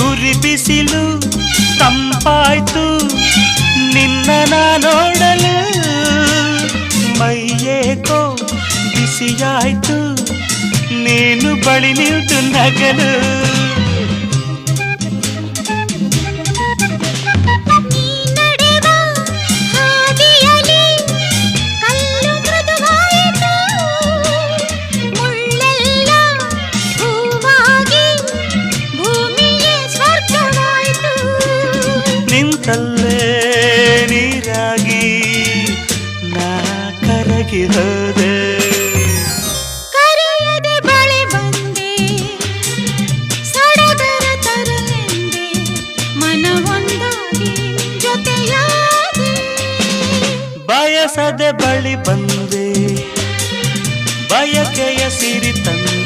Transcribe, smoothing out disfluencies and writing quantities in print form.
ಉರಿ ಬಿಸಿಲು ತಂಪಾಯ್ತು ನಿನ್ನ ನೋಡಲು ಮೈಯೇಕೋ ಬಿಸಿಯಾಯ್ತು ನೀನು ಬಳಿ ನಿಂತು ನಗಲು ನಿಂತಲ್ಲೇ ನೀರಾಗಿ ನಾ ಕರಗಿ ಹೋದೆ ಕರೆಯದೆ ಬಳಿ ಬಂದೆ ಸಡಗರ ತರಲೆಂದೆ ಮನವೊಂದಾಗಿ ಜೊತೆಯಾಗಿ ಬಯಸದೆ ಬಳಿ ಬಂದೆ ಬಯಕೆಯ ಸಿರಿ ತಂದೆ